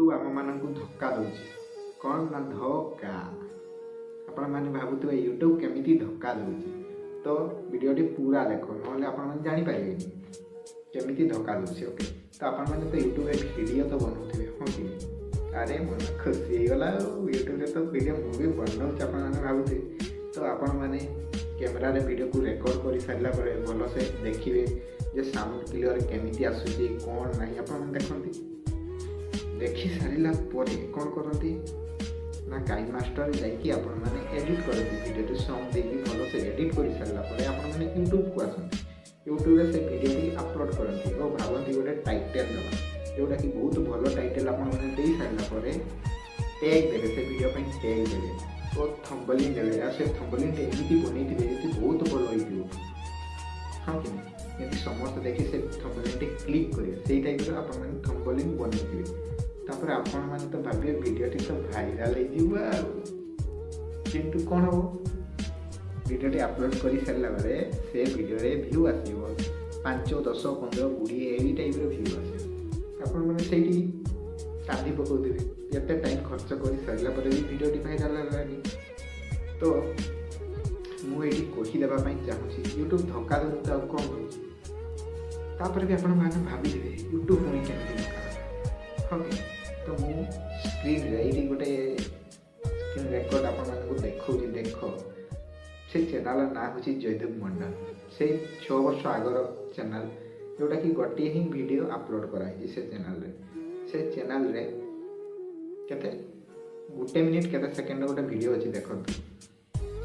YouTube आम मान धक्का दूसरी कौन ना धक्का आपण मैंने भावुवे यूट्यूब केमिति धक्का दूसरी तो वीडियोटी पूरा देख ना आप जापर केमिति धक्का दूसरी ओके तो आपण मैंने तो यूट्यूब वीडियो तो बनाऊे हाँ कि अरे मन खुशी होगला यूट्यूब तो वीडियो मुझे बनाऊँ आप भावुवे तो आपण मैंने कैमेरा वीडियो को रेकर्ड कर सारा भल से देखिए जे साउंड क्लियर केमिति आसूची कौन ना आप देखते देखी सारा कौन करती ना काई मास्टर जाकि आपण मैंने एडिट करती वीडियो सॉन्ग देकी भल से एडिट कर सारा आपण मैंने यूट्यूब को आसती यूट्यूब से वीडियो अपलोड करती और भावती गोटे टाइटल देवा जोटा कि बहुत भल टाइटल आपने दे सारा टैग देवे से वीडियो टैग देवे तो थंबनेल देवे आ से थंबनेल एमती बनई बहुत भल हो हाँ कि नहीं समस्त देखिए से थंबनेल क्लिक करेंगे से टाइप आप थंबनेल बनई तापर आपण मैंने तो भावे वीडियोटी तो भाइराल किंतु कौन हम वीडियोटी अपलोड कर सारा से वीडियो व्यू आसो 5 10 15 20 यही टाइप व्यू आस आपण मैंने से कांदी पकाउे एत टाइम खर्च कर सारा भी वीडियोटी भाइराल है तो मुझे कहीदेवाई चाहूँगी यूट्यूब धक्का दूँ तो कौन होपर भी आपण मैंने भावी यूट्यूब मुझे केमी धक्का हाँ कि तो मु स्क्रीन ये गोटे स्क्रीन रेकर्ड आपको देखा देख से चैनल ना हूँ जयदेव मंडल से 6 वर्ष आगर चैनल जोटा कि गोटे ही वीडियो अपलोड कराई से चैनल रे केते गोटे मिनिट केते सेकेंड गोटे वीडियो अच्छी देखो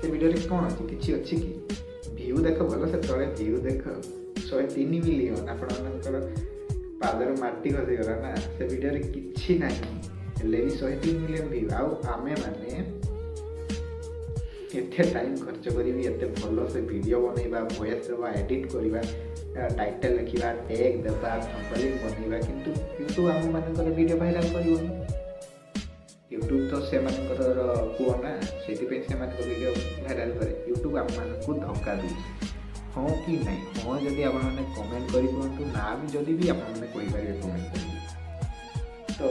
से वीडियो रे कौन अच्छी किसी अच्छी कि व्यू देख भल से तले व्यू देख 103 मिलियन आपणकर पादर मट्टी खसीगला ना से वीडियो रे किछि नहीं हेले भी 103 मिलियन व्यू आमे माने एते टाइम खर्च करी एते भल से वीडियो बनइबा वॉइस देवा एडिट करवा टाइटल लिखा टैग देवा थंबनेल बनइबा किंतु यूट्यूब आम मानकर वीडियो वायरल करबो यूट्यूब तो से मानकर पुओ ना से वीडियो वायरल करे यूट्यूब आम मानक धक्का दी हाँ कि नहीं हाँ जदि आप कमेंट करूँ ना भी जदि भी आपने कमेंट कर तो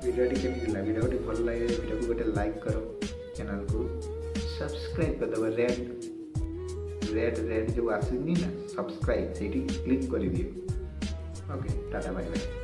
वीडियोटी केमी लगा वीडियोटी भल लगे वीडियो को गोटे लाइक करो चैनल को सब्सक्राइब कर दबा रेड जो आसनी ना सब्सक्राइब से क्लिक कर दियो ओके टाटा बाय बाय।